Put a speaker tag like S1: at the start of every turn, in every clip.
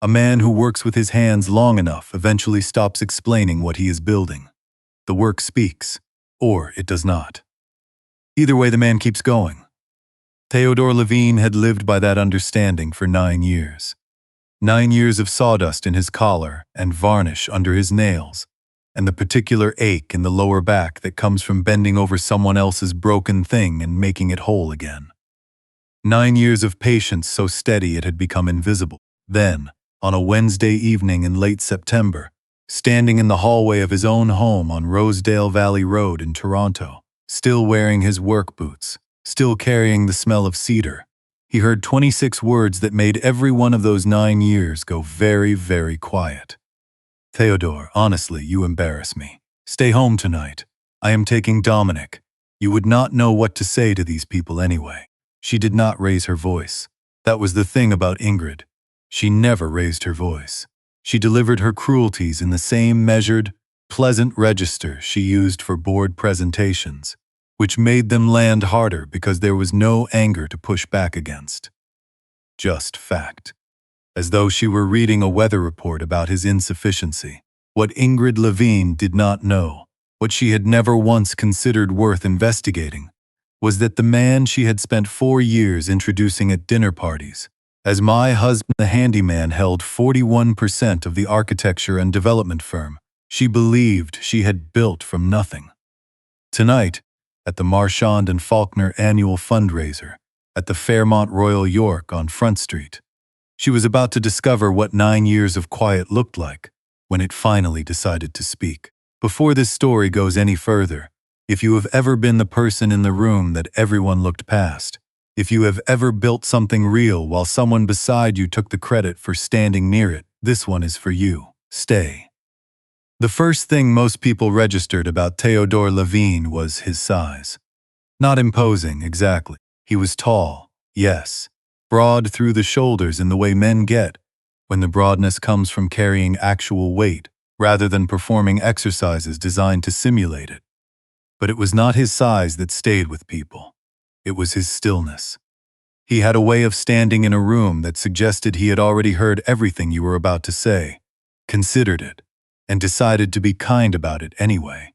S1: A man who works with his hands long enough eventually stops explaining what he is building. The work speaks, or it does not. Either way, the man keeps going. Theodore Levine had lived by that understanding for 9 years. 9 years of sawdust in his collar and varnish under his nails, and the particular ache in the lower back that comes from bending over someone else's broken thing and making it whole again. 9 years of patience so steady it had become invisible. Then, on a Wednesday evening in late September, standing in the hallway of his own home on Rosedale Valley Road in Toronto, still wearing his work boots, still carrying the smell of cedar, he heard 26 words that made every one of those 9 years go very, very quiet. Theodore, honestly, you embarrass me. Stay home tonight. I am taking Dominic. You would not know what to say to these people anyway. She did not raise her voice. That was the thing about Ingrid. She never raised her voice. She delivered her cruelties in the same measured, pleasant register she used for board presentations, which made them land harder because there was no anger to push back against. Just fact. As though she were reading a weather report about his insufficiency. What Ingrid Levine did not know, what she had never once considered worth investigating, was that the man she had spent 4 years introducing at dinner parties, as my husband the handyman, held 41% of the architecture and development firm she believed she had built from nothing. Tonight, at the Marchand and Faulkner annual fundraiser, at the Fairmont Royal York on Front Street, she was about to discover what 9 years of quiet looked like when it finally decided to speak. Before this story goes any further, if you have ever been the person in the room that everyone looked past, if you have ever built something real while someone beside you took the credit for standing near it, this one is for you. Stay. The first thing most people registered about Theodore Levine was his size. Not imposing, exactly. He was tall, yes, broad through the shoulders in the way men get, when the broadness comes from carrying actual weight rather than performing exercises designed to simulate it. But it was not his size that stayed with people. It was his stillness. He had a way of standing in a room that suggested he had already heard everything you were about to say, considered it, and decided to be kind about it anyway.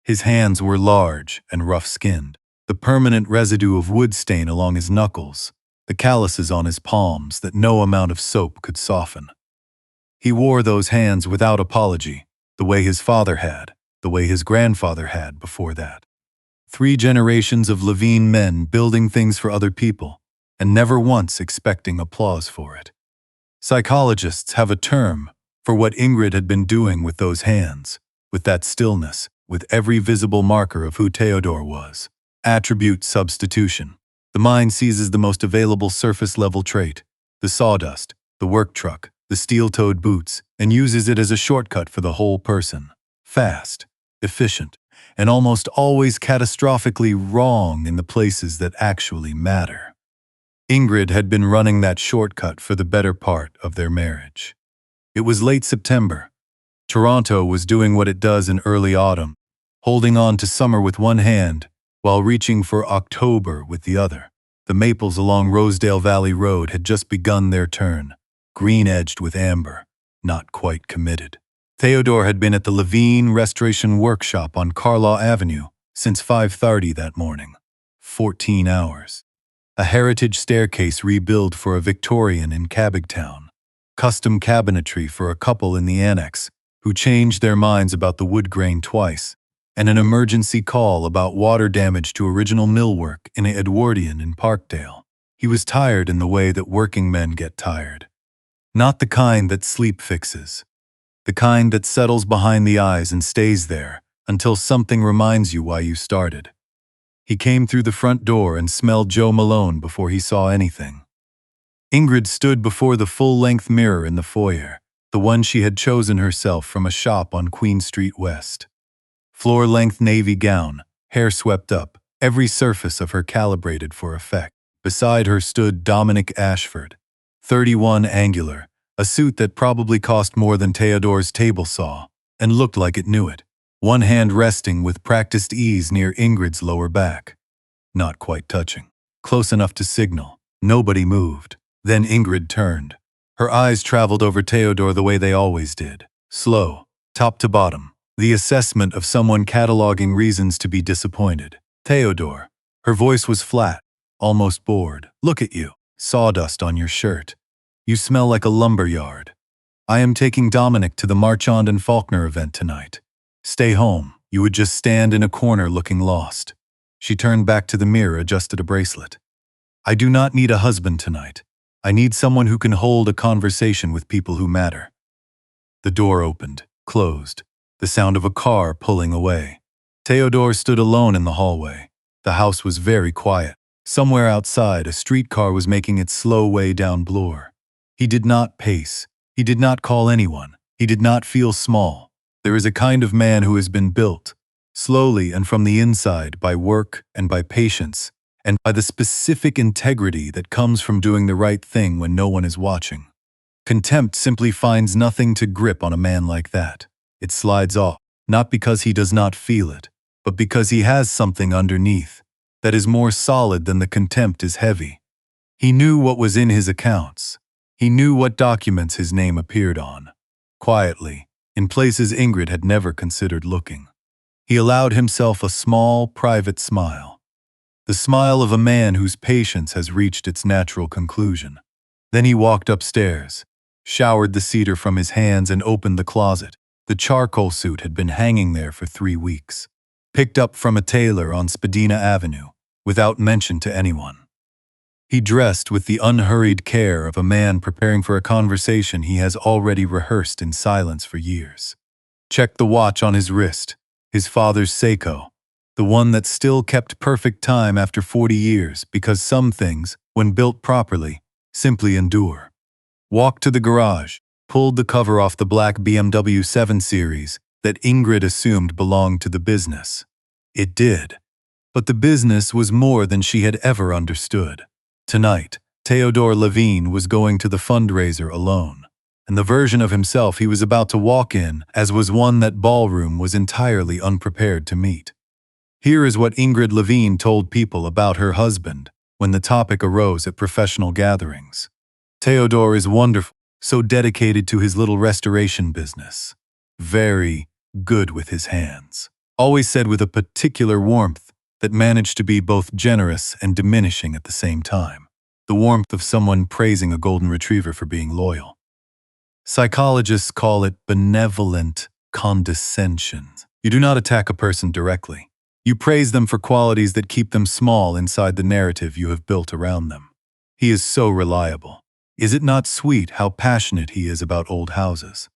S1: His hands were large and rough-skinned, the permanent residue of wood stain along his knuckles, the calluses on his palms that no amount of soap could soften. He wore those hands without apology, the way his father had, the way his grandfather had before that. 3 generations of Levine men building things for other people, and never once expecting applause for it. Psychologists have a term for what Ingrid had been doing with those hands, with that stillness, with every visible marker of who Theodore was. Attribute substitution. The mind seizes the most available surface-level trait, the sawdust, the work truck, the steel-toed boots, and uses it as a shortcut for the whole person. Fast, efficient, and almost always catastrophically wrong in the places that actually matter. Ingrid had been running that shortcut for the better part of their marriage. It was late September. Toronto was doing what it does in early autumn, holding on to summer with one hand while reaching for October with the other. The maples along Rosedale Valley Road had just begun their turn, green-edged with amber, not quite committed. Theodore had been at the Levine Restoration Workshop on Carlaw Avenue since 5:30 that morning. 14 hours. A heritage staircase rebuilt for a Victorian in Cabottown. Custom cabinetry for a couple in the annex who changed their minds about the wood grain twice, and an emergency call about water damage to original millwork in a Edwardian in Parkdale. He was tired in the way that working men get tired. Not the kind that sleep fixes. The kind that settles behind the eyes and stays there until something reminds you why you started. He came through the front door and smelled Joe Malone before he saw anything. Ingrid stood before the full-length mirror in the foyer, the one she had chosen herself from a shop on Queen Street West. Floor-length navy gown, hair swept up, every surface of her calibrated for effect. Beside her stood Dominic Ashford, 31 angular, a suit that probably cost more than Theodore's table saw, and looked like it knew it. One hand resting with practiced ease near Ingrid's lower back. Not quite touching. Close enough to signal. Nobody moved. Then Ingrid turned. Her eyes traveled over Theodore the way they always did. Slow, top to bottom. The assessment of someone cataloging reasons to be disappointed. Theodore. Her voice was flat, almost bored. Look at you. Sawdust on your shirt. You smell like a lumber yard. I am taking Dominic to the Marchand and Faulkner event tonight. Stay home. You would just stand in a corner looking lost. She turned back to the mirror, adjusted a bracelet. I do not need a husband tonight. I need someone who can hold a conversation with people who matter. The door opened, closed, the sound of a car pulling away. Theodore stood alone in the hallway. The house was very quiet. Somewhere outside, a streetcar was making its slow way down Bloor. He did not pace. He did not call anyone. He did not feel small. There is a kind of man who has been built, slowly and from the inside, by work and by patience, and by the specific integrity that comes from doing the right thing when no one is watching. Contempt simply finds nothing to grip on a man like that. It slides off, not because he does not feel it, but because he has something underneath that is more solid than the contempt is heavy. He knew what was in his accounts. He knew what documents his name appeared on. Quietly, in places Ingrid had never considered looking. He allowed himself a small, private smile. The smile of a man whose patience has reached its natural conclusion. Then he walked upstairs, showered the cedar from his hands and opened the closet. The charcoal suit had been hanging there for 3 weeks. Picked up from a tailor on Spadina Avenue, without mention to anyone. He dressed with the unhurried care of a man preparing for a conversation he has already rehearsed in silence for years. Checked the watch on his wrist, his father's Seiko, the one that still kept perfect time after 40 years because some things, when built properly, simply endure. Walked to the garage, pulled the cover off the black BMW 7 Series that Ingrid assumed belonged to the business. It did. But the business was more than she had ever understood. Tonight, Theodore Levine was going to the fundraiser alone, and the version of himself he was about to walk in as was one that ballroom was entirely unprepared to meet. Here is what Ingrid Levine told people about her husband when the topic arose at professional gatherings. Theodore is wonderful, so dedicated to his little restoration business. Very good with his hands. Always said with a particular warmth that managed to be both generous and diminishing at the same time. The warmth of someone praising a golden retriever for being loyal. Psychologists call it benevolent condescension. You do not attack a person directly. You praise them for qualities that keep them small inside the narrative you have built around them. He is so reliable. Is it not sweet how passionate he is about old houses?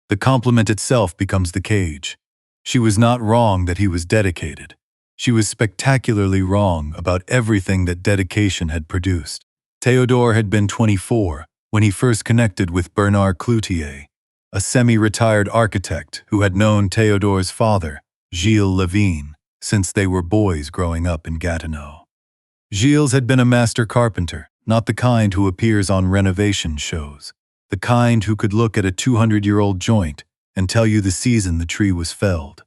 S1: The compliment itself becomes the cage. She was not wrong that he was dedicated. She was spectacularly wrong about everything that dedication had produced. Theodore had been 24 when he first connected with Bernard Cloutier, a semi-retired architect who had known Theodore's father, Gilles Levine, since they were boys growing up in Gatineau. Gilles had been a master carpenter, not the kind who appears on renovation shows, the kind who could look at a 200-year-old joint and tell you the season the tree was felled.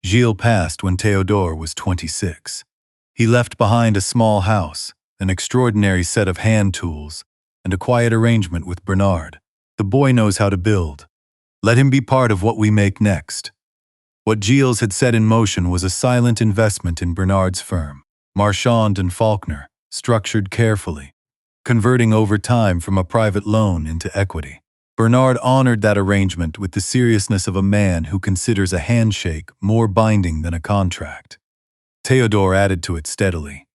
S1: Gilles passed when Theodore was 26. He left behind a small house, an extraordinary set of hand tools, and a quiet arrangement with Bernard. The boy knows how to build. Let him be part of what we make next. What Gilles had set in motion was a silent investment in Bernard's firm, Marchand and Faulkner, structured carefully, converting over time from a private loan into equity. Bernard honored that arrangement with the seriousness of a man who considers a handshake more binding than a contract. Theodore added to it steadily.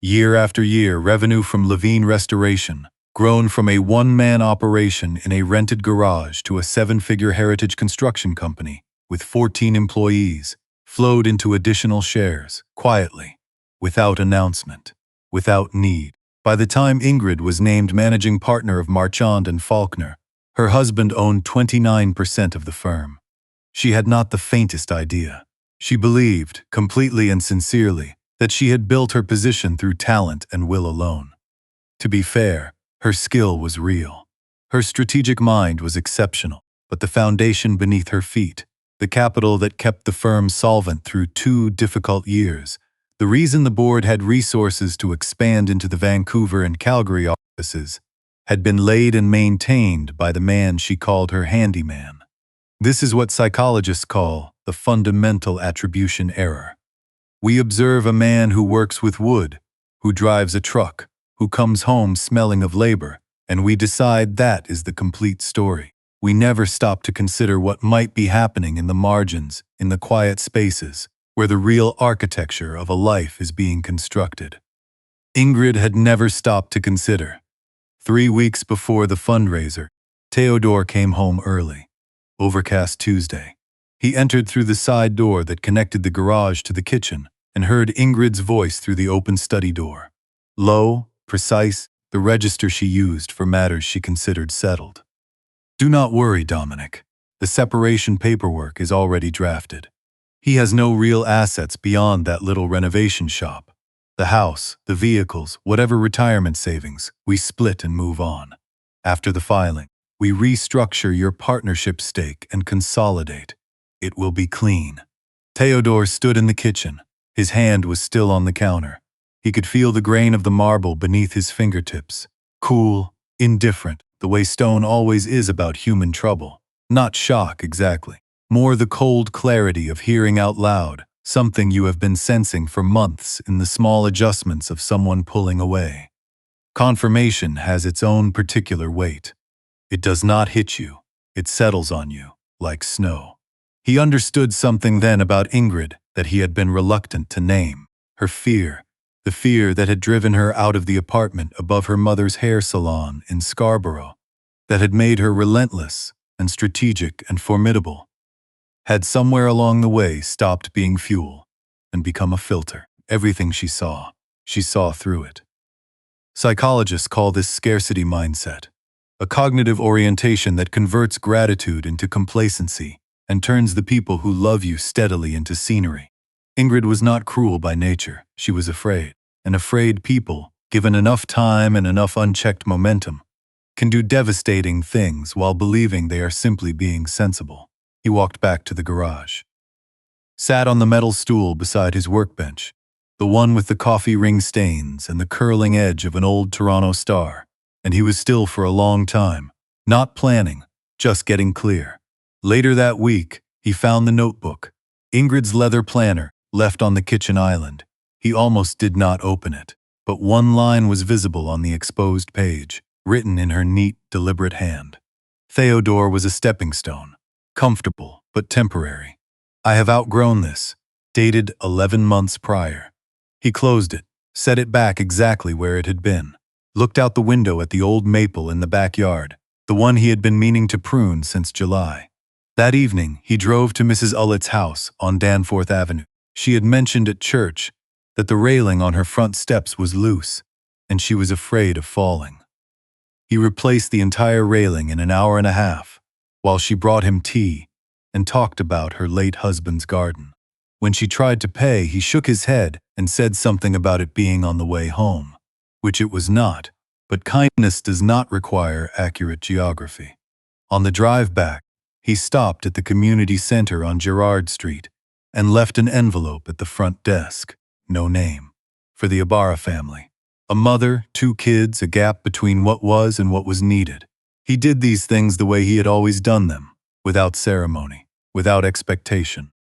S1: Year after year, revenue from Levine Restoration, grown from a one-man operation in a rented garage to a 7-figure heritage construction company with 14 employees, flowed into additional shares, quietly, without announcement, without need. By the time Ingrid was named managing partner of Marchand and Faulkner, her husband owned 29% of the firm. She had not the faintest idea. She believed, completely and sincerely, that she had built her position through talent and will alone. To be fair, her skill was real. Her strategic mind was exceptional, but the foundation beneath her feet, the capital that kept the firm solvent through 2 difficult years, the reason the board had resources to expand into the Vancouver and Calgary offices, had been laid and maintained by the man she called her handyman. This is what psychologists call the fundamental attribution error. We observe a man who works with wood, who drives a truck, who comes home smelling of labor, and we decide that is the complete story. We never stop to consider what might be happening in the margins, in the quiet spaces, where the real architecture of a life is being constructed. Ingrid had never stopped to consider. 3 weeks before the fundraiser, Theodore came home early. Overcast Tuesday. He entered through the side door that connected the garage to the kitchen and heard Ingrid's voice through the open study door. Low, precise, the register she used for matters she considered settled. Do not worry, Dominic. The separation paperwork is already drafted. He has no real assets beyond that little renovation shop. The house, the vehicles, whatever retirement savings, we split and move on. After the filing, we restructure your partnership stake and consolidate. It will be clean. Theodore stood in the kitchen. His hand was still on the counter. He could feel the grain of the marble beneath his fingertips. Cool, indifferent, the way stone always is about human trouble. Not shock, exactly. More the cold clarity of hearing out loud, something you have been sensing for months in the small adjustments of someone pulling away. Confirmation has its own particular weight. It does not hit you. It settles on you, like snow. He understood something then about Ingrid that he had been reluctant to name. Her fear. The fear that had driven her out of the apartment above her mother's hair salon in Scarborough, that had made her relentless and strategic and formidable, had somewhere along the way stopped being fuel and become a filter. Everything she saw through it. Psychologists call this scarcity mindset, a cognitive orientation that converts gratitude into complacency and turns the people who love you steadily into scenery. Ingrid was not cruel by nature. She was afraid. And afraid people, given enough time and enough unchecked momentum, can do devastating things while believing they are simply being sensible. He walked back to the garage. Sat on the metal stool beside his workbench, the one with the coffee ring stains and the curling edge of an old Toronto star, and he was still for a long time, not planning, just getting clear. Later that week, he found the notebook, Ingrid's leather planner, left on the kitchen island. He almost did not open it, but one line was visible on the exposed page, written in her neat, deliberate hand. Theodore was a stepping stone, comfortable but temporary. I have outgrown this, dated 11 months prior. He closed it, set it back exactly where it had been, looked out the window at the old maple in the backyard, the one he had been meaning to prune since July. That evening, he drove to Mrs. Ullett's house on Danforth Avenue. She had mentioned at church that the railing on her front steps was loose, and she was afraid of falling. He replaced the entire railing in an hour and a half, while she brought him tea and talked about her late husband's garden. When she tried to pay, he shook his head and said something about it being on the way home, which it was not, but kindness does not require accurate geography. On the drive back, he stopped at the community center on Gerrard Street and left an envelope at the front desk, no name, for the Ibarra family. A mother, 2 kids, a gap between what was and what was needed. He did these things the way he had always done them, without ceremony, without expectation,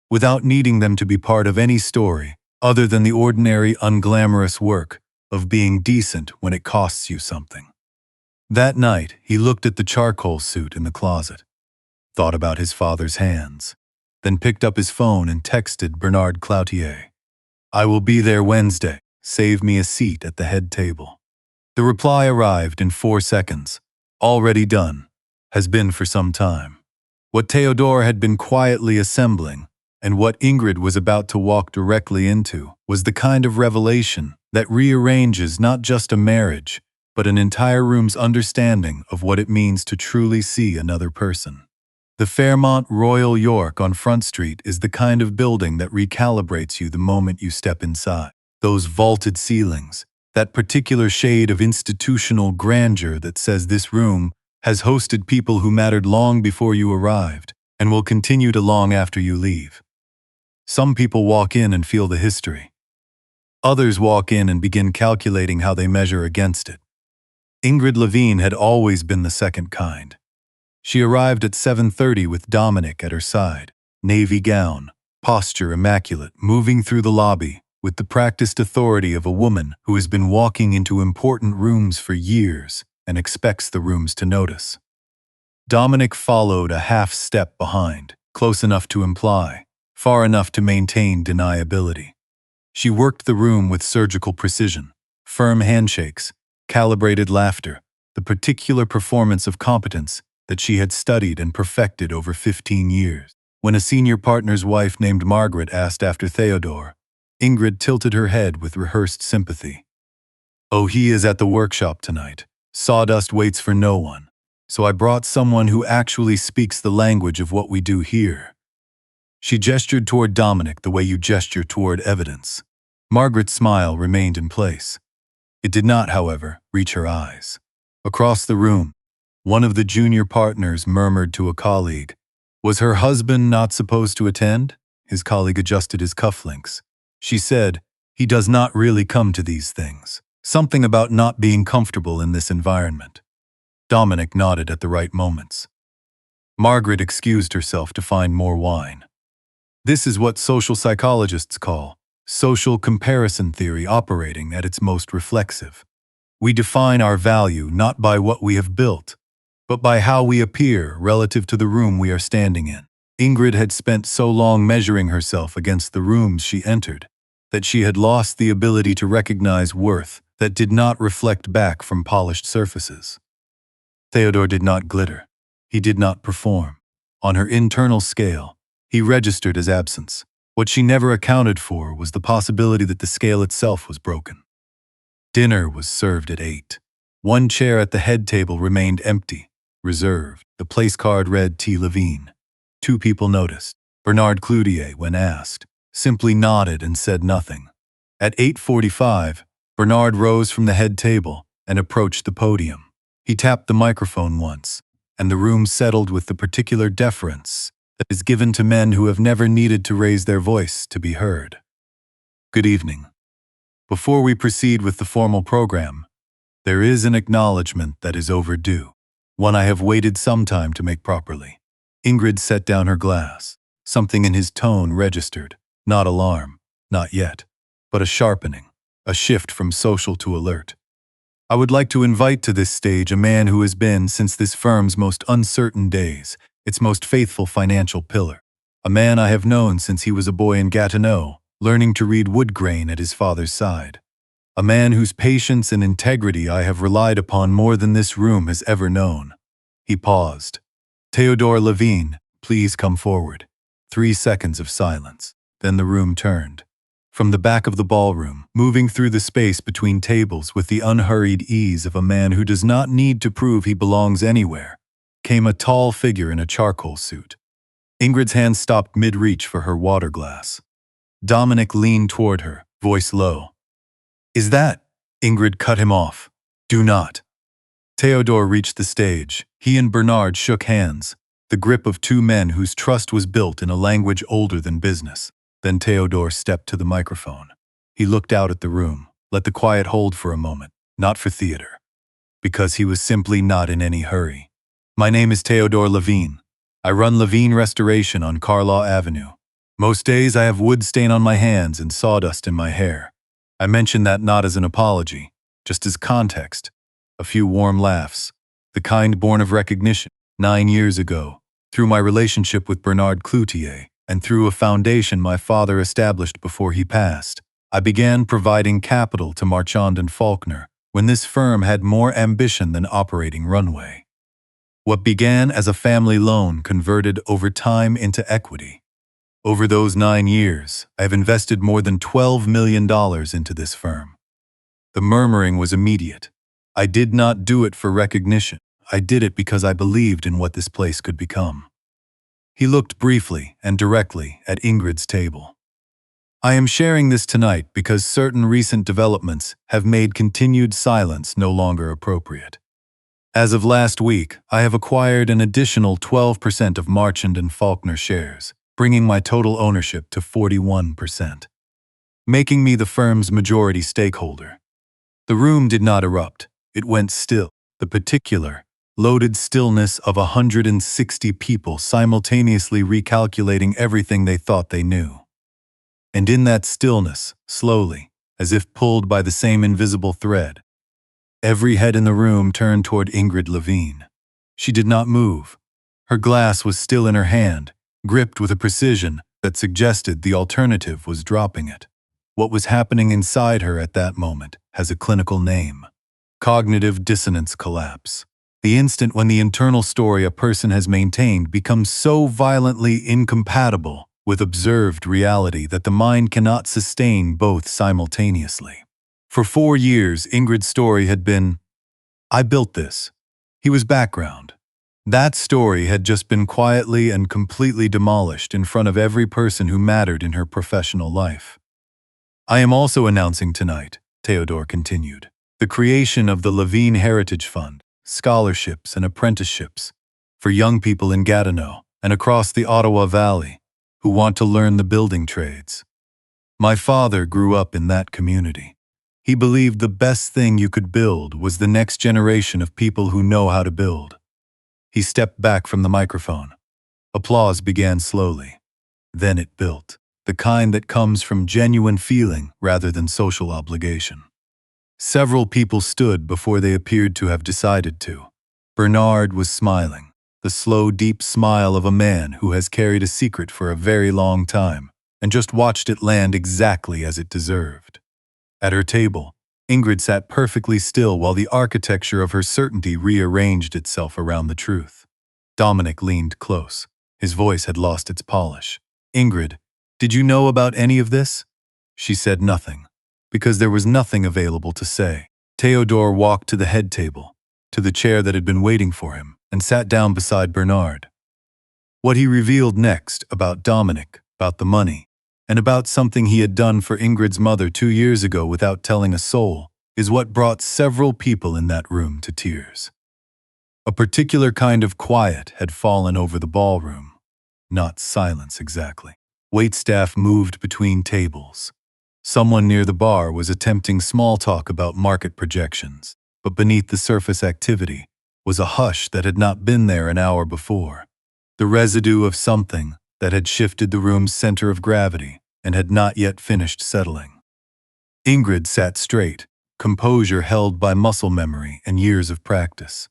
S1: without needing them to be part of any story other than the ordinary, unglamorous work of being decent when it costs you something. That night, he looked at the charcoal suit in the closet, thought about his father's hands, then picked up his phone and texted Bernard Cloutier. I will be there Wednesday. Save me a seat at the head table. The reply arrived in 4 seconds. Already done. Has been for some time. What Theodore had been quietly assembling, and what Ingrid was about to walk directly into, was the kind of revelation that rearranges not just a marriage, but an entire room's understanding of what it means to truly see another person. The Fairmont Royal York on Front Street is the kind of building that recalibrates you the moment you step inside. Those vaulted ceilings, that particular shade of institutional grandeur that says this room has hosted people who mattered long before you arrived and will continue to long after you leave. Some people walk in and feel the history. Others walk in and begin calculating how they measure against it. Ingrid Levine had always been the second kind. She arrived at 7:30 with Dominic at her side, navy gown, posture immaculate, moving through the lobby with the practiced authority of a woman who has been walking into important rooms for years and expects the rooms to notice. Dominic followed a half step behind, close enough to imply, far enough to maintain deniability. She worked the room with surgical precision, firm handshakes, calibrated laughter, the particular performance of competence that she had studied and perfected over 15 years. When a senior partner's wife named Margaret asked after Theodore, Ingrid tilted her head with rehearsed sympathy. "Oh, he is at the workshop tonight. Sawdust waits for no one. So I brought someone who actually speaks the language of what we do here." She gestured toward Dominic the way you gesture toward evidence. Margaret's smile remained in place. It did not, however, reach her eyes. Across the room, one of the junior partners murmured to a colleague, "Was her husband not supposed to attend?" His colleague adjusted his cufflinks. She said, "He does not really come to these things." Something about not being comfortable in this environment. Dominic nodded at the right moments. Margaret excused herself to find more wine. This is what social psychologists call social comparison theory operating at its most reflexive. We define our value not by what we have built, but by how we appear relative to the room we are standing in. Ingrid had spent so long measuring herself against the rooms she entered that she had lost the ability to recognize worth that did not reflect back from polished surfaces. Theodore did not glitter. He did not perform. On her internal scale, he registered as absence. What she never accounted for was the possibility that the scale itself was broken. Dinner was served at 8. One chair at the head table remained empty, reserved. The place card read T. Levine. 2 people noticed. Bernard Cloutier, when asked, simply nodded and said nothing. At 8:45, Bernard rose from the head table and approached the podium. He tapped the microphone once, and the room settled with the particular deference that is given to men who have never needed to raise their voice to be heard. "Good evening. Before we proceed with the formal program, there is an acknowledgement that is overdue, one I have waited some time to make properly." Ingrid set down her glass. Something in his tone registered, not alarm, not yet, but a sharpening, a shift from social to alert. "I would like to invite to this stage a man who has been, since this firm's most uncertain days, its most faithful financial pillar. A man I have known since he was a boy in Gatineau, learning to read wood grain at his father's side. A man whose patience and integrity I have relied upon more than this room has ever known." He paused. "Theodore Levine, please come forward." 3 seconds of silence. Then the room turned. From the back of the ballroom, moving through the space between tables with the unhurried ease of a man who does not need to prove he belongs anywhere, came a tall figure in a charcoal suit. Ingrid's hand stopped mid-reach for her water glass. Dominic leaned toward her, voice low. "Is that?" Ingrid cut him off. "Do not." Theodore reached the stage. He and Bernard shook hands, the grip of 2 men whose trust was built in a language older than business. Then Theodore stepped to the microphone. He looked out at the room, let the quiet hold for a moment, not for theater, because he was simply not in any hurry. "My name is Theodore Levine. I run Levine Restoration on Carlaw Avenue. Most days I have wood stain on my hands and sawdust in my hair. I mention that not as an apology, just as context. A few warm laughs, the kind born of recognition. 9 years ago, through my relationship with Bernard Cloutier, and through a foundation my father established before he passed, I began providing capital to Marchand and Faulkner when this firm had more ambition than operating runway. What began as a family loan converted over time into equity. Over those 9 years, I have invested more than $12 million into this firm." The murmuring was immediate. "I did not do it for recognition. I did it because I believed in what this place could become." He looked briefly and directly at Ingrid's table. "I am sharing this tonight because certain recent developments have made continued silence no longer appropriate. As of last week, I have acquired an additional 12% of Marchand and Faulkner shares, bringing my total ownership to 41%, making me the firm's majority stakeholder." The room did not erupt. It went still. The particular, loaded stillness of 160 people simultaneously recalculating everything they thought they knew. And in that stillness, slowly, as if pulled by the same invisible thread, every head in the room turned toward Ingrid Levine. She did not move. Her glass was still in her hand, gripped with a precision that suggested the alternative was dropping it. What was happening inside her at that moment has a clinical name: cognitive dissonance collapse. The instant when the internal story a person has maintained becomes so violently incompatible with observed reality that the mind cannot sustain both simultaneously. For 4 years, Ingrid's story had been, "I built this." He was background. That story had just been quietly and completely demolished in front of every person who mattered in her professional life. "I am also announcing tonight," Theodore continued, "the creation of the Levine Heritage Fund, scholarships and apprenticeships for young people in Gatineau and across the Ottawa Valley who want to learn the building trades. My father grew up in that community. He believed the best thing you could build was the next generation of people who know how to build." He stepped back from the microphone. Applause began slowly. Then it built, the kind that comes from genuine feeling rather than social obligation. Several people stood before they appeared to have decided to. Bernard was smiling, the slow, deep smile of a man who has carried a secret for a very long time and just watched it land exactly as it deserved. At her table, Ingrid sat perfectly still while the architecture of her certainty rearranged itself around the truth. Dominic leaned close. His voice had lost its polish. "Ingrid, did you know about any of this?" She said nothing, because there was nothing available to say. Theodore walked to the head table, to the chair that had been waiting for him, and sat down beside Bernard. What he revealed next about Dominic, about the money, and about something he had done for Ingrid's mother 2 years ago without telling a soul, is what brought several people in that room to tears. A particular kind of quiet had fallen over the ballroom. Not silence exactly. Waitstaff moved between tables. Someone near the bar was attempting small talk about market projections, but beneath the surface activity was a hush that had not been there an hour before. The residue of something that had shifted the room's center of gravity and had not yet finished settling. Ingrid sat straight, composure held by muscle memory and years of practice.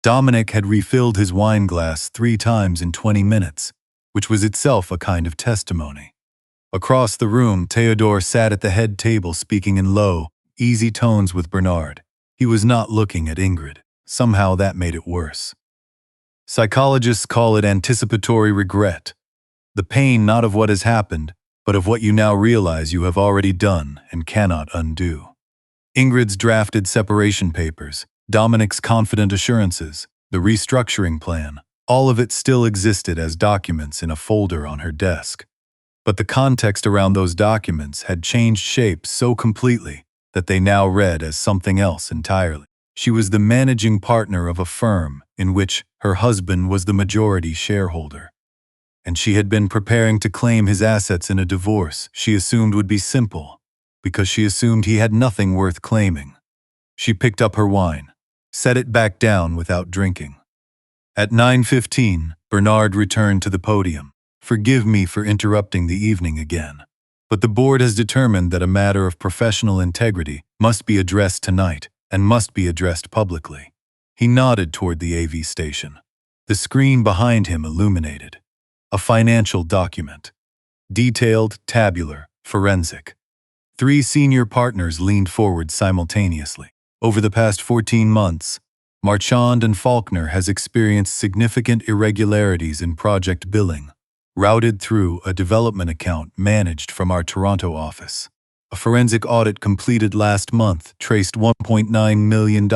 S1: Dominic had refilled his wine glass 3 times in 20 minutes, which was itself a kind of testimony. Across the room, Theodore sat at the head table speaking in low, easy tones with Bernard. He was not looking at Ingrid. Somehow that made it worse. Psychologists call it anticipatory regret. The pain not of what has happened, but of what you now realize you have already done and cannot undo. Ingrid's drafted separation papers, Dominic's confident assurances, the restructuring plan, all of it still existed as documents in a folder on her desk. But the context around those documents had changed shape so completely that they now read as something else entirely. She was the managing partner of a firm in which her husband was the majority shareholder. And she had been preparing to claim his assets in a divorce she assumed would be simple, because she assumed he had nothing worth claiming. She picked up her wine, set it back down without drinking. At 9:15, Bernard returned to the podium. "Forgive me for interrupting the evening again, but the board has determined that a matter of professional integrity must be addressed tonight and must be addressed publicly." He nodded toward the AV station. The screen behind him illuminated. A financial document. Detailed, tabular, forensic. 3 senior partners leaned forward simultaneously. Over the past 14 months, Marchand and Faulkner has experienced significant irregularities in project billing, routed through a development account managed from our Toronto office. A forensic audit completed last month traced $1.9 million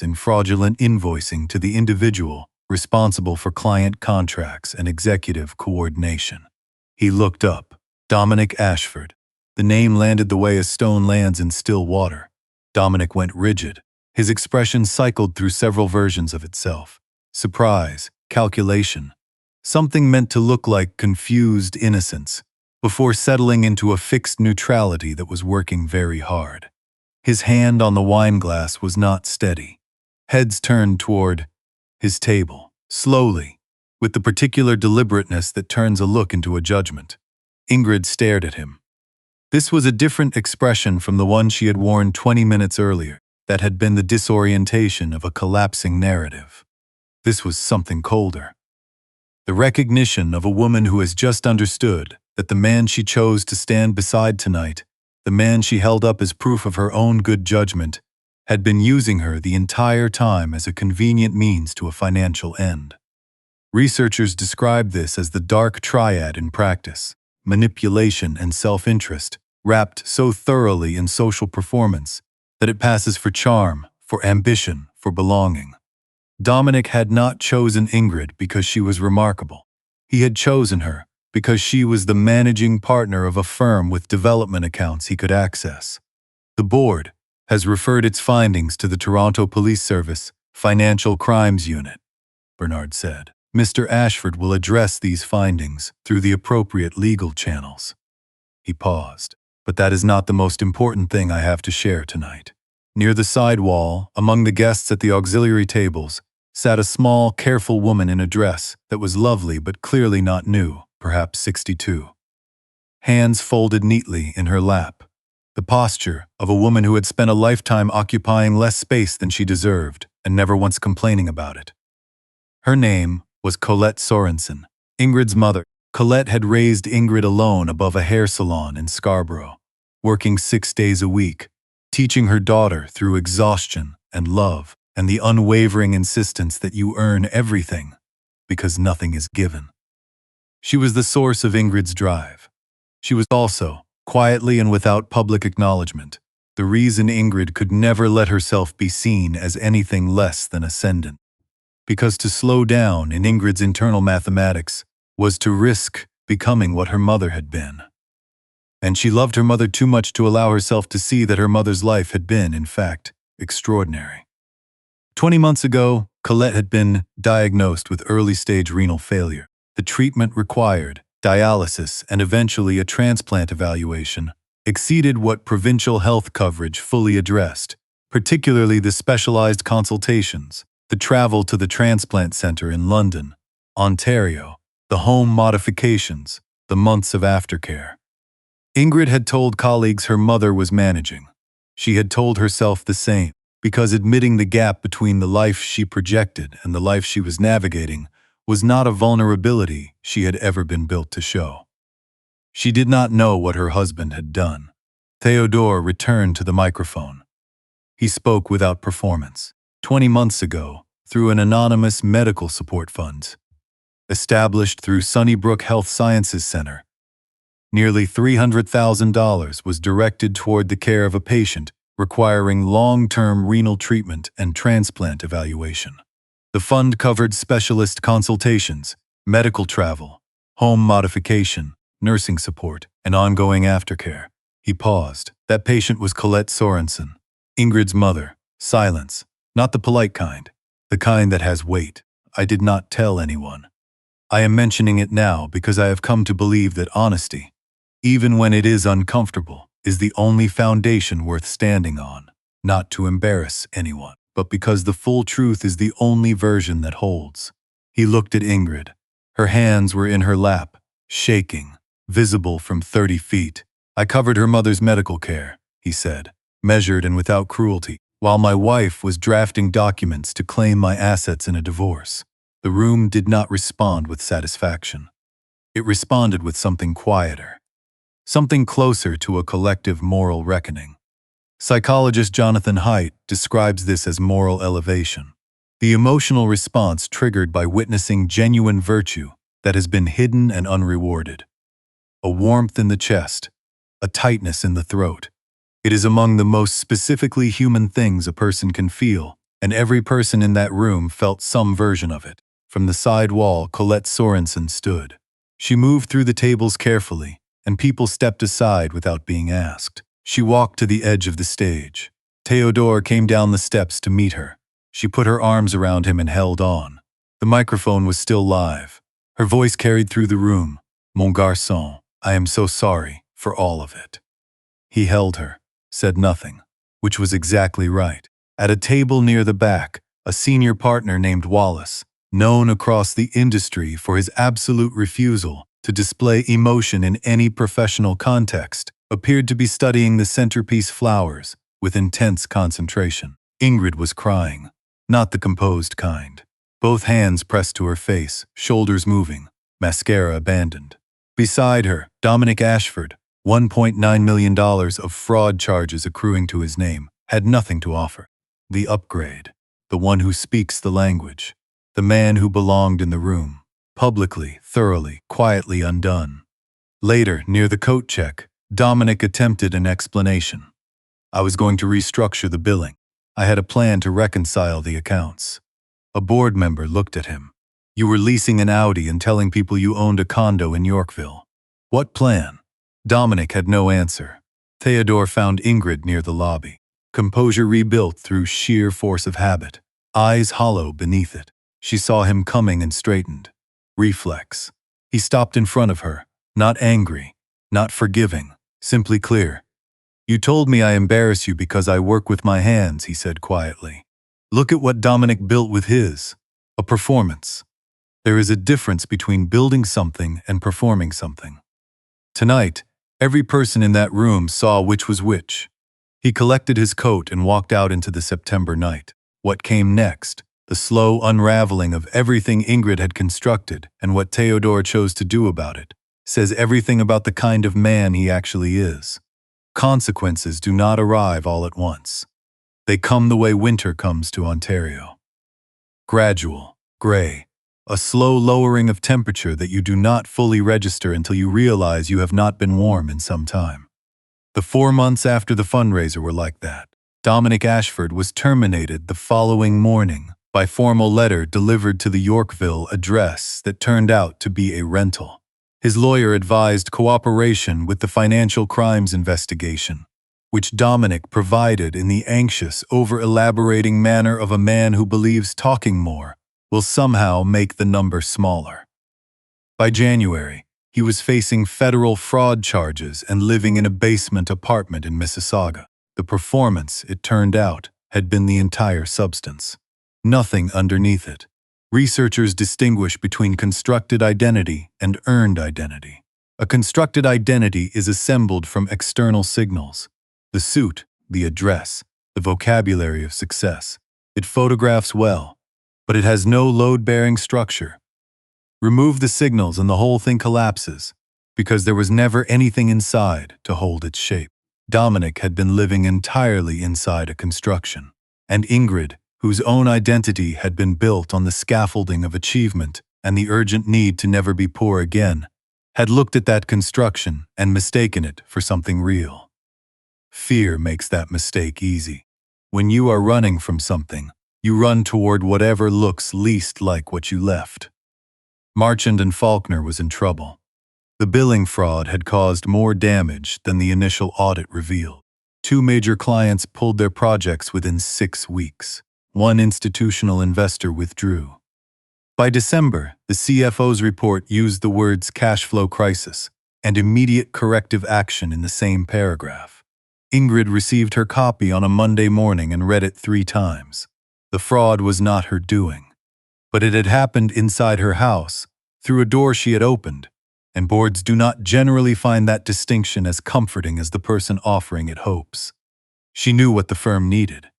S1: in fraudulent invoicing to the individual responsible for client contracts and executive coordination. He looked up. Dominic Ashford. The name landed the way a stone lands in still water. Dominic went rigid. His expression cycled through several versions of itself. Surprise, calculation, something meant to look like confused innocence, before settling into a fixed neutrality that was working very hard. His hand on the wine glass was not steady. Heads turned toward his table, slowly, with the particular deliberateness that turns a look into a judgment. Ingrid stared at him. This was a different expression from the one she had worn 20 minutes earlier, that had been the disorientation of a collapsing narrative. This was something colder. The recognition of a woman who has just understood that the man she chose to stand beside tonight, the man she held up as proof of her own good judgment, had been using her the entire time as a convenient means to a financial end. Researchers describe this as the dark triad in practice: manipulation and self-interest, wrapped so thoroughly in social performance that it passes for charm, for ambition, for belonging. Dominic had not chosen Ingrid because she was remarkable. He had chosen her because she was the managing partner of a firm with development accounts he could access. The board has referred its findings to the Toronto Police Service Financial Crimes Unit, Bernard said. Mr. Ashford will address these findings through the appropriate legal channels. He paused. But that is not the most important thing I have to share tonight. Near the side wall, among the guests at the auxiliary tables, sat a small, careful woman in a dress that was lovely but clearly not new, perhaps 62. Hands folded neatly in her lap. The posture of a woman who had spent a lifetime occupying less space than she deserved and never once complaining about it. Her name was Colette Sorensen, Ingrid's mother. Colette had raised Ingrid alone above a hair salon in Scarborough, working 6 days a week, teaching her daughter through exhaustion and love and the unwavering insistence that you earn everything because nothing is given. She was the source of Ingrid's drive. She was also, quietly and without public acknowledgement, the reason Ingrid could never let herself be seen as anything less than ascendant. Because to slow down in Ingrid's internal mathematics was to risk becoming what her mother had been. And she loved her mother too much to allow herself to see that her mother's life had been, in fact, extraordinary. 20 months ago, Colette had been diagnosed with early-stage renal failure. The treatment required, dialysis, and eventually a transplant evaluation, exceeded what provincial health coverage fully addressed, particularly the specialized consultations, the travel to the transplant center in London, Ontario, the home modifications, the months of aftercare. Ingrid had told colleagues her mother was managing. She had told herself the same, because admitting the gap between the life she projected and the life she was navigating was not a vulnerability she had ever been built to show. She did not know what her husband had done. Theodore returned to the microphone. He spoke without performance. 20 months ago, through an anonymous medical support fund, established through Sunnybrook Health Sciences Center, nearly $300,000 was directed toward the care of a patient requiring long-term renal treatment and transplant evaluation. The fund covered specialist consultations, medical travel, home modification, nursing support, and ongoing aftercare. He paused. That patient was Colette Sorensen, Ingrid's mother. Silence. Not the polite kind. The kind that has weight. I did not tell anyone. I am mentioning it now because I have come to believe that honesty, even when it is uncomfortable, is the only foundation worth standing on, not to embarrass anyone, but because the full truth is the only version that holds. He looked at Ingrid. Her hands were in her lap, shaking, visible from 30 feet. I covered her mother's medical care, he said, measured and without cruelty, while my wife was drafting documents to claim my assets in a divorce. The room did not respond with satisfaction. It responded with something quieter, something closer to a collective moral reckoning. Psychologist Jonathan Haidt describes this as moral elevation, the emotional response triggered by witnessing genuine virtue that has been hidden and unrewarded. A warmth in the chest, a tightness in the throat. It is among the most specifically human things a person can feel, and every person in that room felt some version of it. From the side wall, Colette Sorensen stood. She moved through the tables carefully, and people stepped aside without being asked. She walked to the edge of the stage. Theodore came down the steps to meet her. She put her arms around him and held on. The microphone was still live. Her voice carried through the room. Mon garçon, I am so sorry for all of it. He held her, said nothing, which was exactly right. At a table near the back, a senior partner named Wallace, known across the industry for his absolute refusal to display emotion in any professional context, appeared to be studying the centerpiece flowers with intense concentration. Ingrid was crying, not the composed kind. Both hands pressed to her face, shoulders moving, mascara abandoned. Beside her, Dominic Ashford, $1.9 million of fraud charges accruing to his name, had nothing to offer. The upgrade, the one who speaks the language, the man who belonged in the room, publicly, thoroughly, quietly undone. Later, near the coat check, Dominic attempted an explanation. I was going to restructure the billing. I had a plan to reconcile the accounts. A board member looked at him. You were leasing an Audi and telling people you owned a condo in Yorkville. What plan? Dominic had no answer. Theodore found Ingrid near the lobby. Composure rebuilt through sheer force of habit. Eyes hollow beneath it. She saw him coming and straightened. Reflex. He stopped in front of her, not angry, not forgiving, simply clear. You told me I embarrass you because I work with my hands, he said quietly. Look at what Dominic built with his. A performance. There is a difference between building something and performing something. Tonight, every person in that room saw which was which. He collected his coat and walked out into the September night. What came next, the slow unraveling of everything Ingrid had constructed and what Theodore chose to do about it, says everything about the kind of man he actually is. Consequences do not arrive all at once. They come the way winter comes to Ontario. Gradual, gray, a slow lowering of temperature that you do not fully register until you realize you have not been warm in some time. The 4 months after the fundraiser were like that. Dominic Ashford was terminated the following morning by formal letter delivered to the Yorkville address that turned out to be a rental. His lawyer advised cooperation with the financial crimes investigation, which Dominic provided in the anxious, over-elaborating manner of a man who believes talking more will somehow make the number smaller. By January, he was facing federal fraud charges and living in a basement apartment in Mississauga. The performance, it turned out, had been the entire substance. Nothing underneath it. Researchers distinguish between constructed identity and earned identity. A constructed identity is assembled from external signals. The suit, the address, the vocabulary of success. It photographs well, but it has no load-bearing structure. Remove the signals and the whole thing collapses, because there was never anything inside to hold its shape. Dominic had been living entirely inside a construction, and Ingrid, whose own identity had been built on the scaffolding of achievement and the urgent need to never be poor again, had looked at that construction and mistaken it for something real. Fear makes that mistake easy. When you are running from something, you run toward whatever looks least like what you left. Marchand and Faulkner was in trouble. The billing fraud had caused more damage than the initial audit revealed. 2 major clients pulled their projects within 6 weeks. 1 institutional investor withdrew. By December, the CFO's report used the words cash flow crisis and immediate corrective action in the same paragraph. Ingrid received her copy on a Monday morning and read it 3 times. The fraud was not her doing, but it had happened inside her house, through a door she had opened, and boards do not generally find that distinction as comforting as the person offering it hopes. She knew what the firm needed.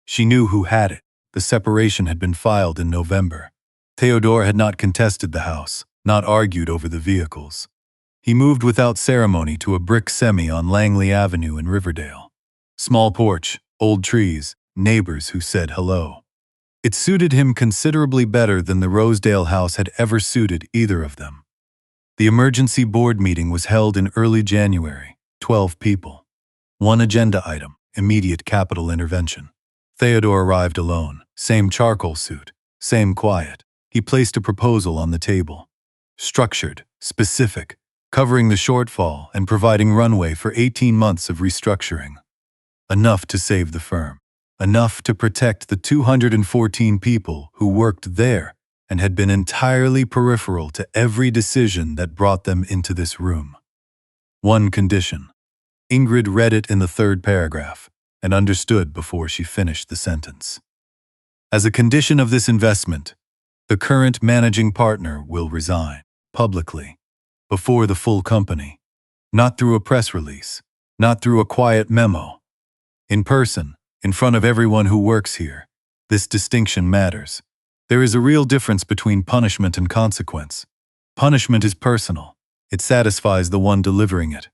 S1: She knew who had it. The separation had been filed in November. Theodore had not contested the house, not argued over the vehicles. He moved without ceremony to a brick semi on Langley Avenue in Riverdale. Small porch, old trees, neighbors who said hello. It suited him considerably better than the Rosedale house had ever suited either of them. The emergency board meeting was held in early January, 12 people. 1 agenda item, immediate capital intervention. Theodore arrived alone, same charcoal suit, same quiet. He placed a proposal on the table. Structured, specific, covering the shortfall and providing runway for 18 months of restructuring. Enough to save the firm. Enough to protect the 214 people who worked there and had been entirely peripheral to every decision that brought them into this room. 1 condition. Ingrid read it in the 3rd paragraph and understood before she finished the sentence. As a condition of this investment, the current managing partner will resign publicly, before the full company, not through a press release, not through a quiet memo. In person, in front of everyone who works here. This distinction matters. There is a real difference between punishment and consequence. Punishment is personal. It satisfies the one delivering it.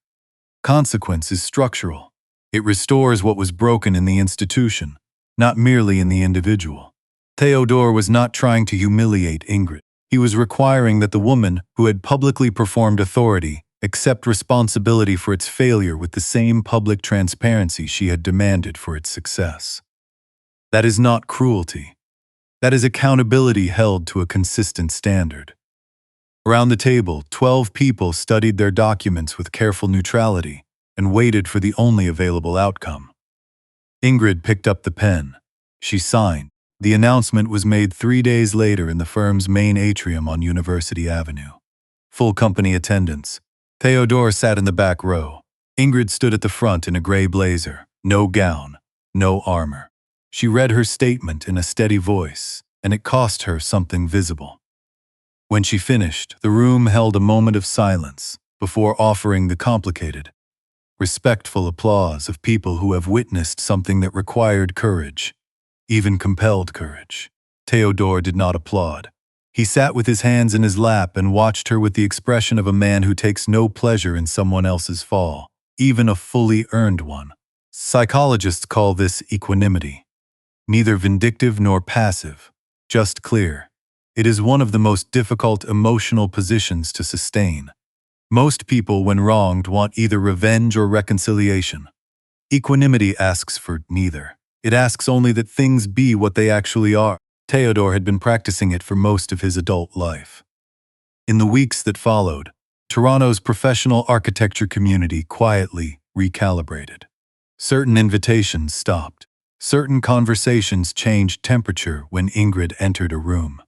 S1: Consequence is structural. It restores what was broken in the institution, not merely in the individual. Theodore was not trying to humiliate Ingrid. He was requiring that the woman who had publicly performed authority accept responsibility for its failure with the same public transparency she had demanded for its success. That is not cruelty. That is accountability held to a consistent standard. Around the table, 12 people studied their documents with careful neutrality and waited for the only available outcome. Ingrid picked up the pen. She signed. The announcement was made 3 days later in the firm's main atrium on University Avenue. Full company attendance. Theodore sat in the back row. Ingrid stood at the front in a gray blazer, no gown, no armor. She read her statement in a steady voice, and it cost her something visible. When she finished, the room held a moment of silence before offering the complicated, respectful applause of people who have witnessed something that required courage, even compelled courage. Theodore did not applaud. He sat with his hands in his lap and watched her with the expression of a man who takes no pleasure in someone else's fall, even a fully earned one. Psychologists call this equanimity. Neither vindictive nor passive, just clear. It is one of the most difficult emotional positions to sustain. Most people, when wronged, want either revenge or reconciliation. Equanimity asks for neither. It asks only that things be what they actually are. Theodore had been practicing it for most of his adult life. In the weeks that followed, Toronto's professional architecture community quietly recalibrated. Certain invitations stopped. Certain conversations changed temperature when Ingrid entered a room.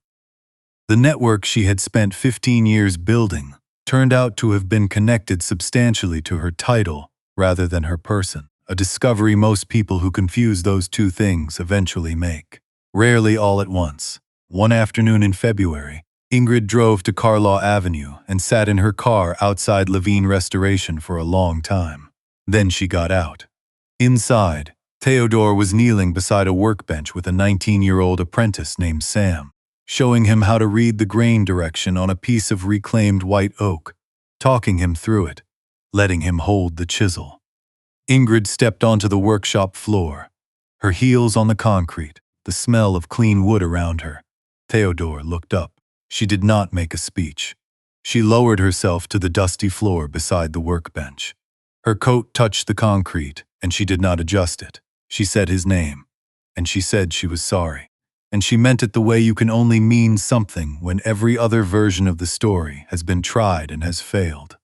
S1: The network she had spent 15 years building turned out to have been connected substantially to her title rather than her person, a discovery most people who confuse those two things eventually make. Rarely all at once. One afternoon in February, Ingrid drove to Carlaw Avenue and sat in her car outside Levine Restoration for a long time. Then she got out. Inside, Theodore was kneeling beside a workbench with a 19-year-old apprentice named Sam, showing him how to read the grain direction on a piece of reclaimed white oak, talking him through it, letting him hold the chisel. Ingrid stepped onto the workshop floor, her heels on the concrete, the smell of clean wood around her. Theodore looked up. She did not make a speech. She lowered herself to the dusty floor beside the workbench. Her coat touched the concrete, and she did not adjust it. She said his name, and she said she was sorry. And she meant it the way you can only mean something when every other version of the story has been tried and has failed.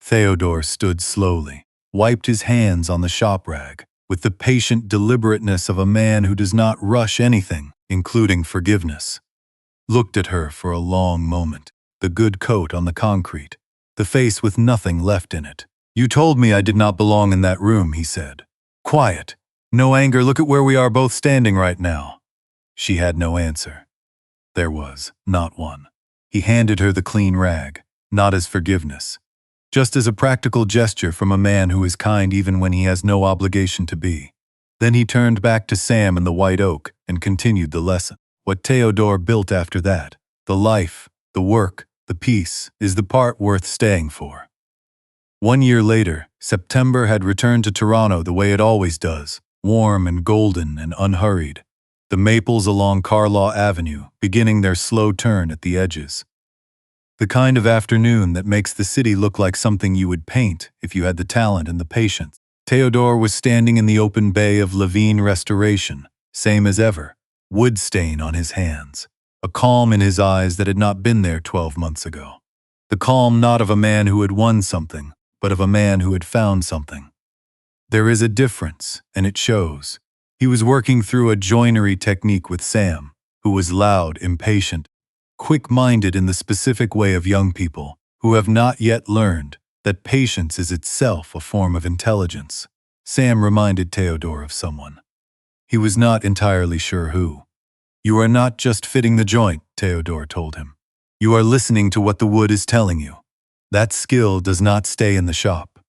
S1: Theodore stood slowly, wiped his hands on the shop rag, with the patient deliberateness of a man who does not rush anything, including forgiveness. Looked at her for a long moment, the good coat on the concrete, the face with nothing left in it. "You told me I did not belong in that room," he said. "Quiet. No anger. Look at where we are both standing right now." She had no answer. There was not one. He handed her the clean rag, not as forgiveness, just as a practical gesture from a man who is kind even when he has no obligation to be. Then he turned back to Sam and the white oak and continued the lesson. What Theodore built after that, the life, the work, the peace, is the part worth staying for. 1 year later, September had returned to Toronto the way it always does, warm and golden and unhurried. The maples along Carlaw Avenue beginning their slow turn at the edges. The kind of afternoon that makes the city look like something you would paint if you had the talent and the patience. Theodore was standing in the open bay of Levine Restoration, same as ever, wood stain on his hands, a calm in his eyes that had not been there 12 months ago. The calm not of a man who had won something, but of a man who had found something. There is a difference, and it shows. He was working through a joinery technique with Sam, who was loud, impatient, quick-minded in the specific way of young people who have not yet learned that patience is itself a form of intelligence. Sam reminded Theodore of someone. He was not entirely sure who. You are not just fitting the joint, Theodore told him. You are listening to what the wood is telling you. That skill does not stay in the shop.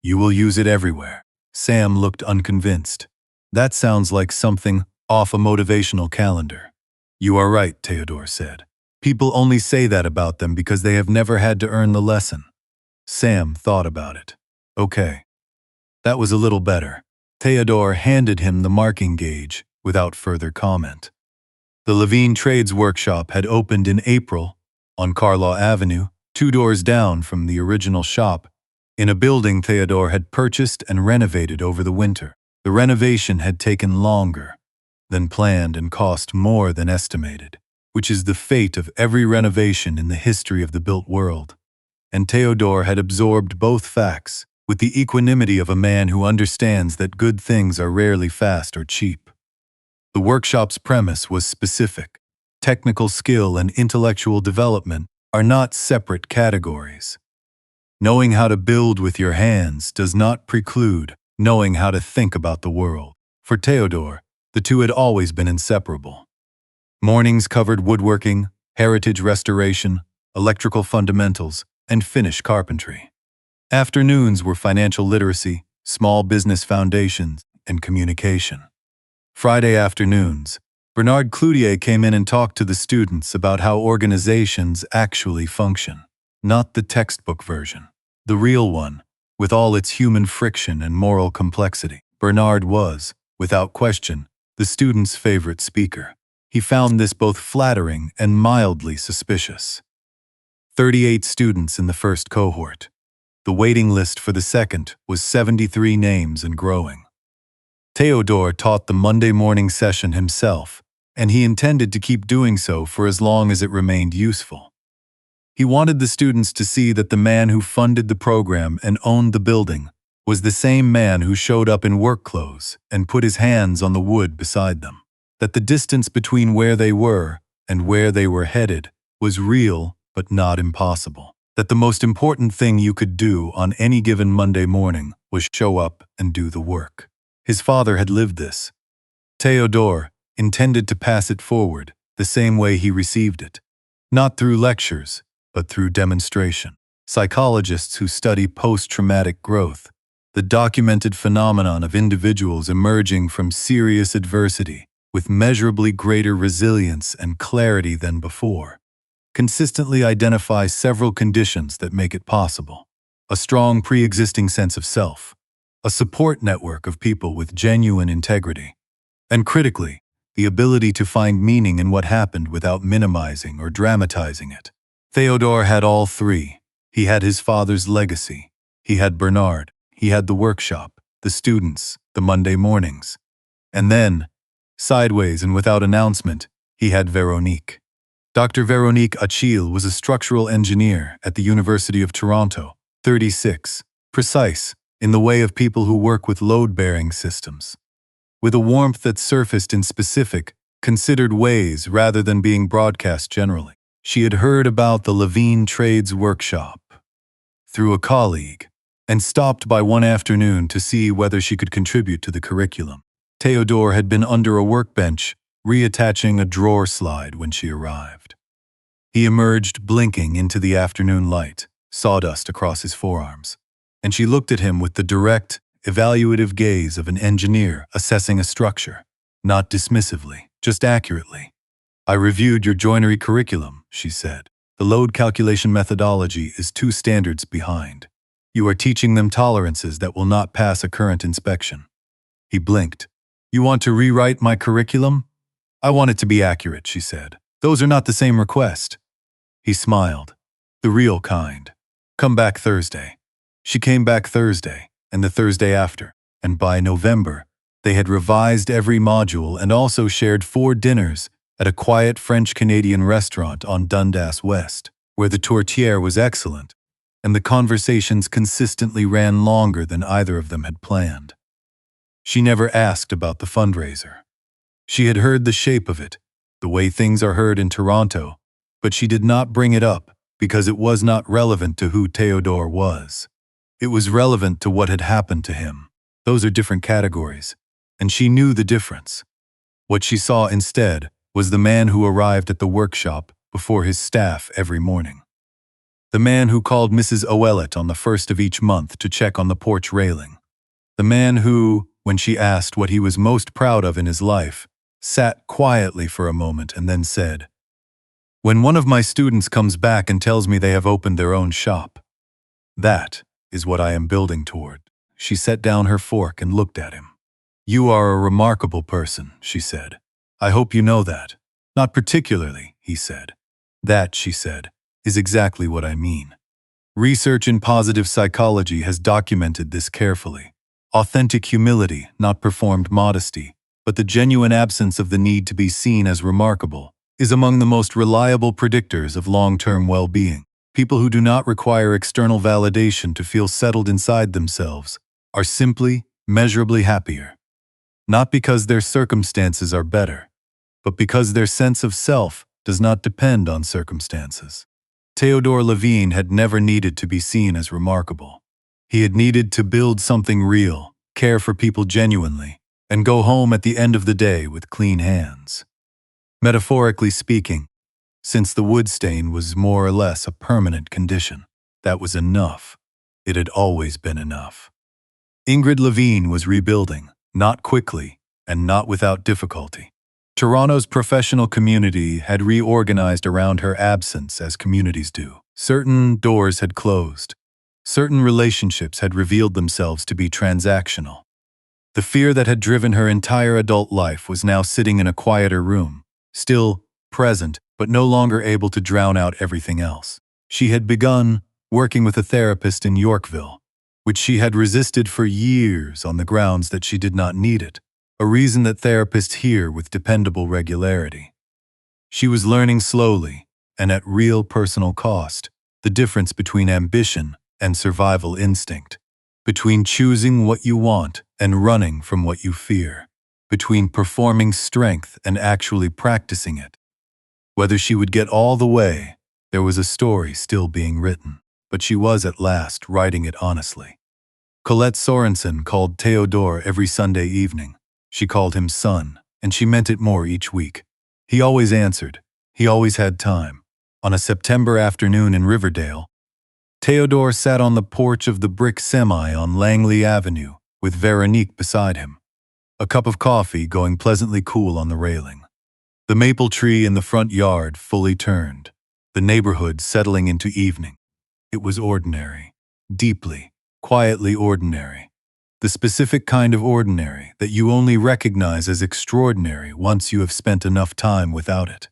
S1: You will use it everywhere. Sam looked unconvinced. That sounds like something off a motivational calendar. You are right, Theodore said. People only say that about them because they have never had to earn the lesson. Sam thought about it. Okay. That was a little better. Theodore handed him the marking gauge without further comment. The Levine Trades Workshop had opened in April on Carlaw Avenue, 2 doors down from the original shop, in a building Theodore had purchased and renovated over the winter. The renovation had taken longer than planned and cost more than estimated, which is the fate of every renovation in the history of the built world. And Theodore had absorbed both facts with the equanimity of a man who understands that good things are rarely fast or cheap. The workshop's premise was specific. Technical skill and intellectual development are not separate categories. Knowing how to build with your hands does not preclude knowing how to think about the world. For Theodore, the two had always been inseparable. Mornings covered woodworking, heritage restoration, electrical fundamentals, and finish carpentry. Afternoons were financial literacy, small business foundations, and communication. Friday afternoons, Bernard Cloutier came in and talked to the students about how organizations actually function. Not the textbook version. The real one, with all its human friction and moral complexity. Bernard was, without question, the students' favorite speaker. He found this both flattering and mildly suspicious. 38 students in the first cohort. The waiting list for the second was 73 names and growing. Theodore taught the Monday morning session himself, and he intended to keep doing so for as long as it remained useful. He wanted the students to see that the man who funded the program and owned the building was the same man who showed up in work clothes and put his hands on the wood beside them. That the distance between where they were and where they were headed was real but not impossible. That the most important thing you could do on any given Monday morning was show up and do the work. His father had lived this. Theodore intended to pass it forward the same way he received it, not through lectures, but through demonstration. Psychologists who study post-traumatic growth, the documented phenomenon of individuals emerging from serious adversity with measurably greater resilience and clarity than before, consistently identify several conditions that make it possible. A strong pre-existing sense of self, a support network of people with genuine integrity, and critically, the ability to find meaning in what happened without minimizing or dramatizing it. Theodore had all three. He had his father's legacy. He had Bernard. He had the workshop, the students, the Monday mornings. And then, sideways and without announcement, he had Veronique. Dr. Veronique Achille was a structural engineer at the University of Toronto, 36, precise, in the way of people who work with load-bearing systems. With a warmth that surfaced in specific, considered ways rather than being broadcast generally. She had heard about the Levine Trades Workshop through a colleague and stopped by one afternoon to see whether she could contribute to the curriculum. Theodore had been under a workbench, reattaching a drawer slide when she arrived. He emerged blinking into the afternoon light, sawdust across his forearms, and she looked at him with the direct, evaluative gaze of an engineer assessing a structure, not dismissively, just accurately. I reviewed your joinery curriculum, she said. The load calculation methodology is 2 standards behind. You are teaching them tolerances that will not pass a current inspection. He blinked. You want to rewrite my curriculum? I want it to be accurate, she said. Those are not the same request. He smiled. The real kind. Come back Thursday. She came back Thursday, and the Thursday after, and by November, they had revised every module and also shared 4 dinners at a quiet French-Canadian restaurant on Dundas West, where the tourtière was excellent, and the conversations consistently ran longer than either of them had planned. She never asked about the fundraiser. She had heard the shape of it, the way things are heard in Toronto, but she did not bring it up because it was not relevant to who Theodore was. It was relevant to what had happened to him. Those are different categories, and she knew the difference. What she saw instead was the man who arrived at the workshop before his staff every morning. The man who called Mrs. Ouellet on the first of each month to check on the porch railing. The man who, when she asked what he was most proud of in his life, sat quietly for a moment and then said, "When one of my students comes back and tells me they have opened their own shop. That is what I am building toward." She set down her fork and looked at him. "You are a remarkable person," she said. "I hope you know that." "Not particularly," he said. "That," she said, "is exactly what I mean. Research in positive psychology has documented this carefully. Authentic humility, not performed modesty, but the genuine absence of the need to be seen as remarkable, is among the most reliable predictors of long-term well-being. People who do not require external validation to feel settled inside themselves are simply, measurably happier. Not because their circumstances are better, but because their sense of self does not depend on circumstances. Theodore Levine had never needed to be seen as remarkable. He had needed to build something real, care for people genuinely, and go home at the end of the day with clean hands. Metaphorically speaking, since the wood stain was more or less a permanent condition, that was enough. It had always been enough. Ingrid Levine was rebuilding, not quickly and not without difficulty. Toronto's professional community had reorganized around her absence as communities do. Certain doors had closed. Certain relationships had revealed themselves to be transactional. The fear that had driven her entire adult life was now sitting in a quieter room, still present, but no longer able to drown out everything else. She had begun working with a therapist in Yorkville, which she had resisted for years on the grounds that she did not need it, a reason that therapists hear with dependable regularity. She was learning slowly, and at real personal cost, the difference between ambition and survival instinct, between choosing what you want and running from what you fear, between performing strength and actually practicing it. Whether she would get all the way, there was a story still being written, but she was at last writing it honestly. Colette Sorensen called Theodore every Sunday evening. She called him son, and she meant it more each week. He always answered. He always had time. On a September afternoon in Riverdale, Theodore sat on the porch of the brick semi on Langley Avenue with Veronique beside him, a cup of coffee going pleasantly cool on the railing. The maple tree in the front yard fully turned, the neighborhood settling into evening. It was ordinary, deeply, quietly ordinary. The specific kind of ordinary that you only recognize as extraordinary once you have spent enough time without it.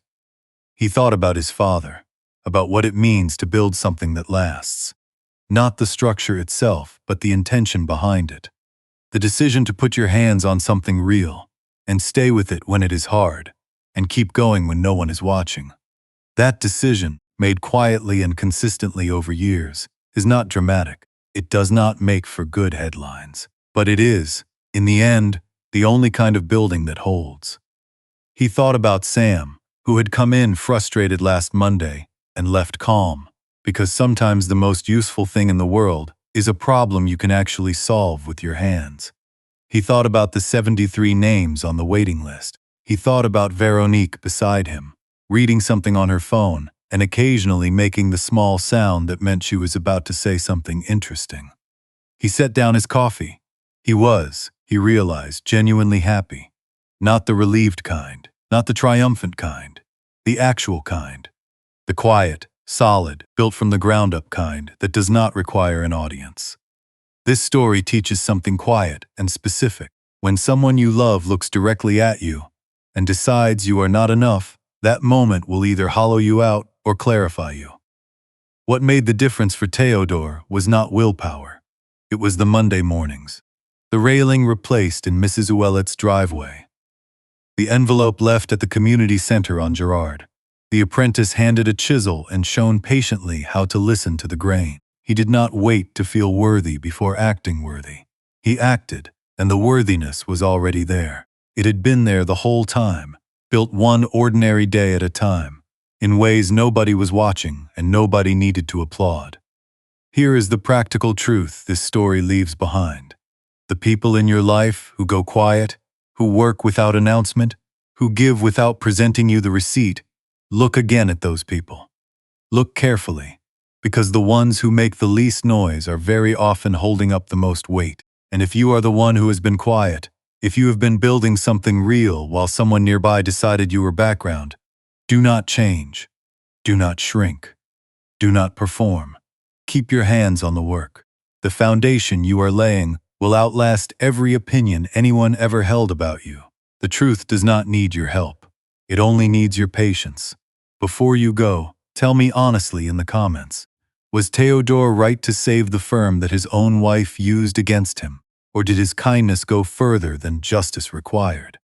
S1: He thought about his father, about what it means to build something that lasts. Not the structure itself, but the intention behind it. The decision to put your hands on something real, and stay with it when it is hard, and keep going when no one is watching. That decision, made quietly and consistently over years, is not dramatic. It does not make for good headlines. But it is, in the end, the only kind of building that holds. He thought about Sam, who had come in frustrated last Monday and left calm, because sometimes the most useful thing in the world is a problem you can actually solve with your hands. He thought about the 73 names on the waiting list. He thought about Veronique beside him, reading something on her phone and occasionally making the small sound that meant she was about to say something interesting. He set down his coffee. He was, he realized, genuinely happy. Not the relieved kind, not the triumphant kind, the actual kind. The quiet, solid, built from the ground up kind that does not require an audience. This story teaches something quiet and specific. When someone you love looks directly at you and decides you are not enough, that moment will either hollow you out or clarify you. What made the difference for Theodore was not willpower. It was the Monday mornings. The railing replaced in Mrs. Ouellet's driveway. The envelope left at the community center on Girard. The apprentice handed a chisel and shown patiently how to listen to the grain. He did not wait to feel worthy before acting worthy. He acted, and the worthiness was already there. It had been there the whole time, built one ordinary day at a time, in ways nobody was watching and nobody needed to applaud. Here is the practical truth this story leaves behind. The people in your life who go quiet, who work without announcement, who give without presenting you the receipt, look again at those people. Look carefully, because the ones who make the least noise are very often holding up the most weight. And if you are the one who has been quiet, if you have been building something real while someone nearby decided you were background, do not change. Do not shrink. Do not perform. Keep your hands on the work. The foundation you are laying will outlast every opinion anyone ever held about you. The truth does not need your help. It only needs your patience. Before you go, tell me honestly in the comments. Was Theodore right to save the firm that his own wife used against him? Or did his kindness go further than justice required?